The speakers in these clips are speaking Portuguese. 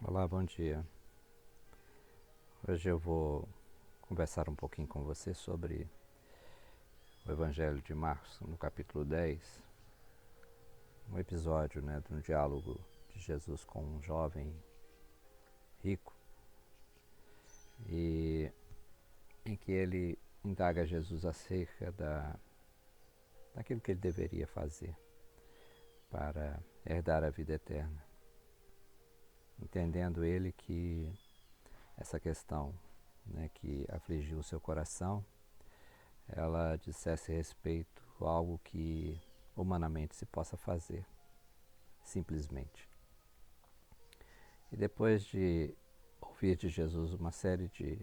Olá, bom dia. Hoje eu vou conversar um pouquinho com você sobre o Evangelho de Marcos, no capítulo 10, um episódio de um diálogo de Jesus com um jovem rico, e em que ele indaga Jesus acerca daquilo que ele deveria fazer para herdar a vida eterna, entendendo ele que essa questão que afligiu o seu coração, ela dissesse respeito a algo que humanamente se possa fazer, simplesmente. E depois de ouvir de Jesus uma série de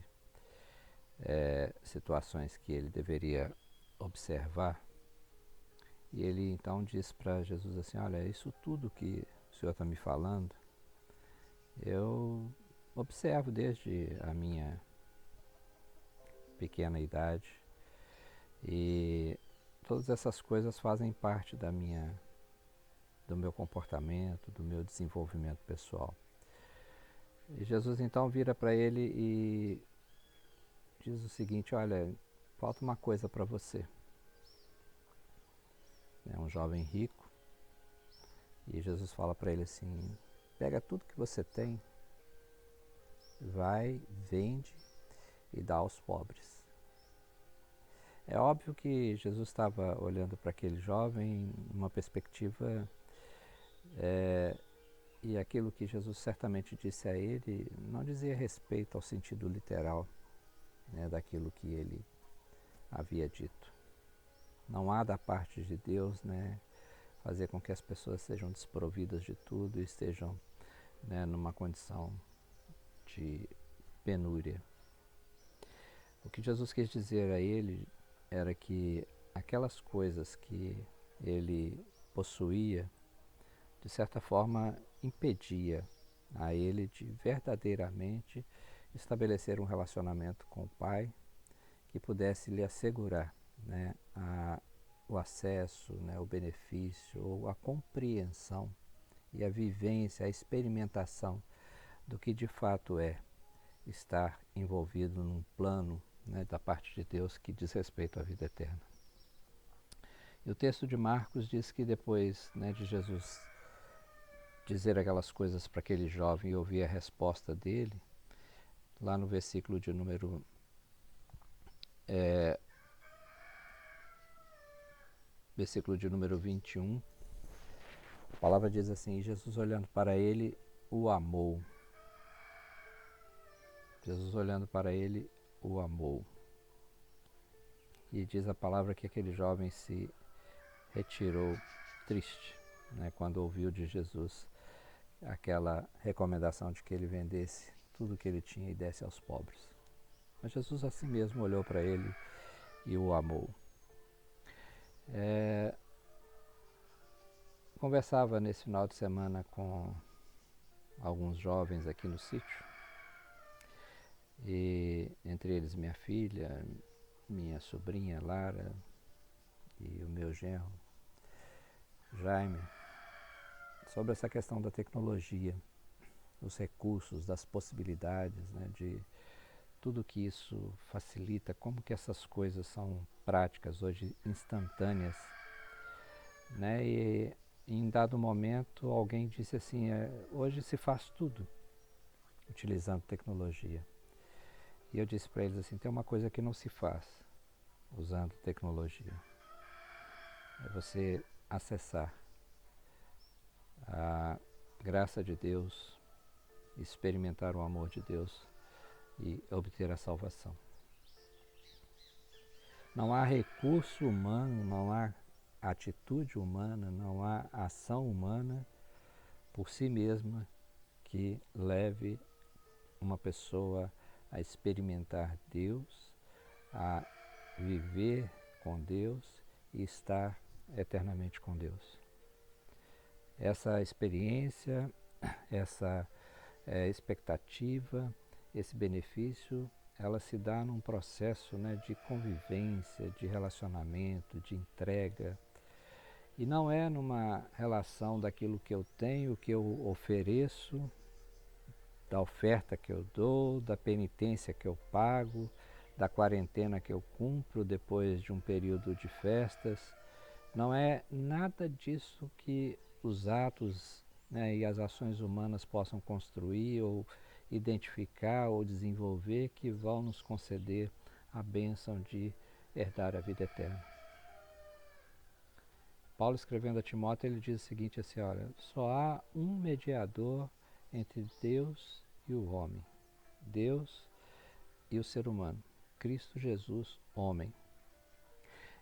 situações que ele deveria observar, e ele então diz para Jesus assim: olha, isso tudo que o Senhor está me falando, eu observo desde a minha pequena idade, e todas essas coisas fazem parte do meu comportamento, do meu desenvolvimento pessoal. E Jesus então vira para ele e diz o seguinte: olha, falta uma coisa para você. É um jovem rico, e Jesus fala para ele assim: pega tudo que você tem, vai, vende e dá aos pobres. É óbvio que Jesus estava olhando para aquele jovem numa perspectiva, e aquilo que Jesus certamente disse a ele não dizia respeito ao sentido literal, daquilo que ele havia dito. Não há da parte de Deus fazer com que as pessoas sejam desprovidas de tudo e estejam numa condição de penúria. O que Jesus quis dizer a ele era que aquelas coisas que ele possuía, de certa forma, impedia a ele de verdadeiramente estabelecer um relacionamento com o Pai que pudesse lhe assegurar o acesso, o benefício ou a compreensão e a vivência, a experimentação do que de fato é estar envolvido num plano da parte de Deus que diz respeito à vida eterna. E o texto de Marcos diz que depois de Jesus dizer aquelas coisas para aquele jovem e ouvir a resposta dele, lá no versículo de número 21, a palavra diz assim: Jesus olhando para ele, o amou. Jesus olhando para ele, o amou. E diz a palavra que aquele jovem se retirou triste, quando ouviu de Jesus aquela recomendação de que ele vendesse tudo que ele tinha e desse aos pobres. Mas Jesus assim mesmo olhou para ele e o amou. Conversava nesse final de semana com alguns jovens aqui no sítio, e entre eles minha filha, minha sobrinha Lara e o meu genro Jaime, sobre essa questão da tecnologia, dos recursos, das possibilidades, de tudo que isso facilita, como que essas coisas são práticas hoje, instantâneas, e em dado momento alguém disse assim: hoje se faz tudo utilizando tecnologia. E eu disse para eles assim: tem uma coisa que não se faz usando tecnologia, é você acessar a graça de Deus, experimentar o amor de Deus e obter a salvação. Não há recurso humano, não há atitude humana, não há ação humana por si mesma que leve uma pessoa a experimentar Deus, a viver com Deus e estar eternamente com Deus. Essa experiência, essa expectativa, esse benefício, ela se dá num processo de convivência, de relacionamento, de entrega. E não é numa relação daquilo que eu tenho, que eu ofereço da oferta que eu dou, da penitência que eu pago, da quarentena que eu cumpro depois de um período de festas. Não é nada disso que os atos, né, e as ações humanas possam construir ou identificar ou desenvolver que vão nos conceder a bênção de herdar a vida eterna. Paulo, escrevendo a Timóteo, ele diz o seguinte assim, olha, só há um mediador entre Deus e o homem, Deus e o ser humano, Cristo Jesus, homem.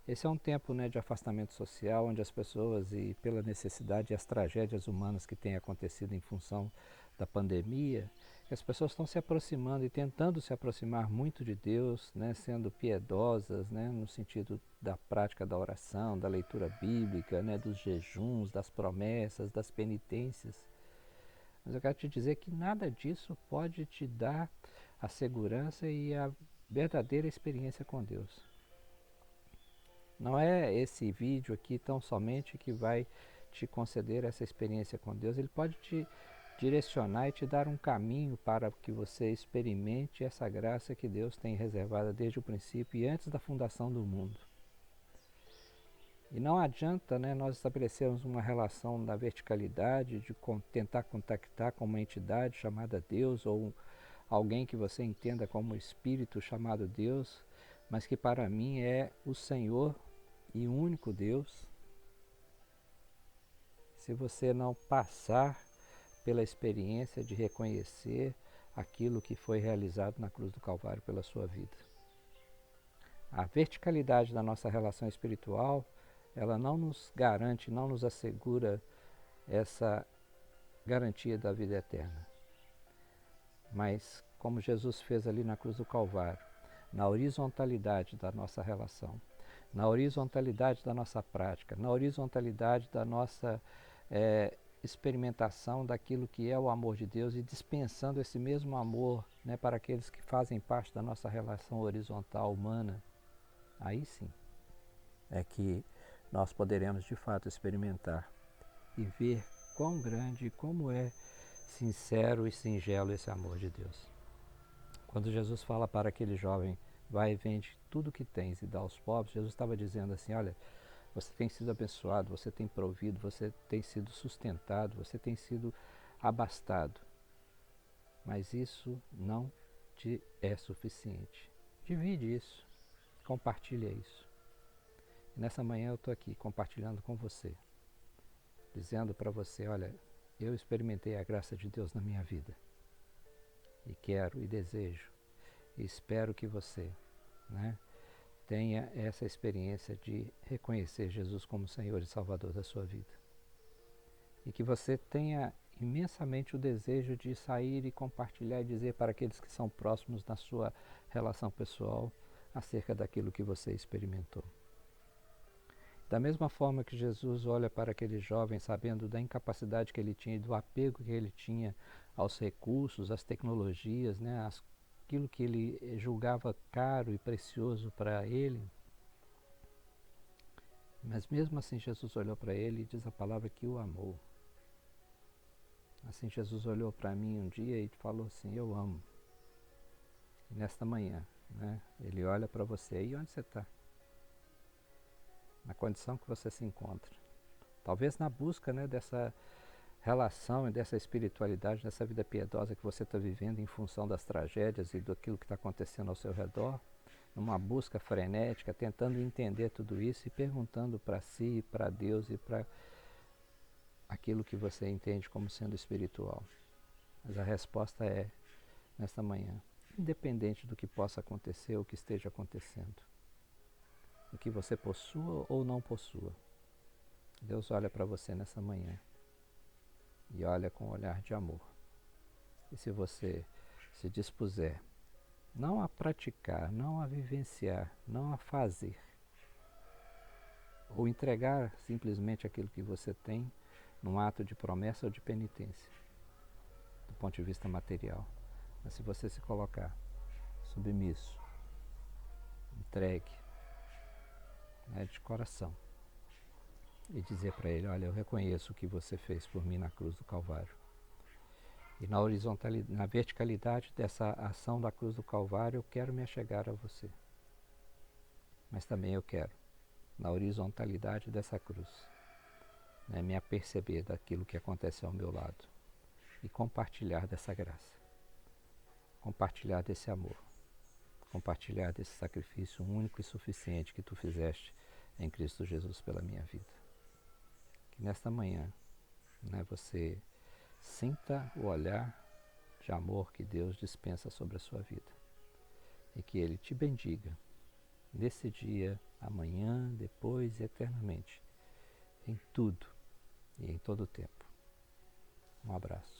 Esse é um tempo, né, de afastamento social, onde as pessoas, e pela necessidade e as tragédias humanas que têm acontecido em função da pandemia, as pessoas estão se aproximando e tentando se aproximar muito de Deus, né, sendo piedosas, né, no sentido da prática da oração, da leitura bíblica, né, dos jejuns, das promessas, das penitências. Mas eu quero te dizer que nada disso pode te dar a segurança e a verdadeira experiência com Deus. Não é esse vídeo aqui tão somente que vai te conceder essa experiência com Deus. Ele pode te direcionar e te dar um caminho para que você experimente essa graça que Deus tem reservada desde o princípio e antes da fundação do mundo. E não adianta, né, nós estabelecermos uma relação da verticalidade, de tentar contactar com uma entidade chamada Deus ou alguém que você entenda como espírito chamado Deus, mas que para mim é o Senhor e único Deus, se você não passar pela experiência de reconhecer aquilo que foi realizado na cruz do Calvário pela sua vida. A verticalidade da nossa relação espiritual, ela não nos garante, não nos assegura essa garantia da vida eterna. Mas, como Jesus fez ali na cruz do Calvário, na horizontalidade da nossa relação, na horizontalidade da nossa prática, na horizontalidade da nossa experimentação daquilo que é o amor de Deus e dispensando esse mesmo amor, né, para aqueles que fazem parte da nossa relação horizontal humana, aí sim é que nós poderemos de fato experimentar e ver quão grande e como é sincero e singelo esse amor de Deus. Quando Jesus fala para aquele jovem, vai e vende tudo que tens e dá aos pobres, Jesus estava dizendo assim, olha, você tem sido abençoado, você tem provido, você tem sido sustentado, você tem sido abastado. Mas isso não te é suficiente. Divide isso, compartilha isso. E nessa manhã eu estou aqui compartilhando com você, dizendo para você, olha, eu experimentei a graça de Deus na minha vida. E quero e desejo e espero que você, né, tenha essa experiência de reconhecer Jesus como Senhor e Salvador da sua vida. E que você tenha imensamente o desejo de sair e compartilhar e dizer para aqueles que são próximos na sua relação pessoal acerca daquilo que você experimentou. Da mesma forma que Jesus olha para aquele jovem sabendo da incapacidade que ele tinha e do apego que ele tinha aos recursos, às tecnologias, né, aquilo que ele julgava caro e precioso para ele, mas mesmo assim Jesus olhou para ele e diz a palavra que o amou. Assim Jesus olhou para mim um dia e falou assim, eu amo. E nesta manhã, né, ele olha para você, aí onde você está? Na condição que você se encontra. Talvez na busca, né, dessa relação e dessa espiritualidade, dessa vida piedosa que você está vivendo em função das tragédias e daquilo que está acontecendo ao seu redor, numa busca frenética, tentando entender tudo isso e perguntando para si, para Deus e para aquilo que você entende como sendo espiritual. Mas a resposta é, nesta manhã, independente do que possa acontecer ou que esteja acontecendo, o que você possua ou não possua, Deus olha para você nessa manhã e olha com um olhar de amor. E se você se dispuser, não a praticar, não a vivenciar, não a fazer, ou entregar simplesmente aquilo que você tem num ato de promessa ou de penitência, do ponto de vista material, mas se você se colocar submisso, entregue, né, de coração, e dizer para ele, olha, eu reconheço o que você fez por mim na cruz do Calvário. E na horizontalidade, na verticalidade dessa ação da cruz do Calvário, eu quero me achegar a você. Mas também eu quero, na horizontalidade dessa cruz, né, me aperceber daquilo que acontece ao meu lado e compartilhar dessa graça, compartilhar desse amor, compartilhar desse sacrifício único e suficiente que tu fizeste em Cristo Jesus pela minha vida. Que nesta manhã, né, você sinta o olhar de amor que Deus dispensa sobre a sua vida e que Ele te bendiga nesse dia, amanhã, depois e eternamente, em tudo e em todo o tempo. Um abraço.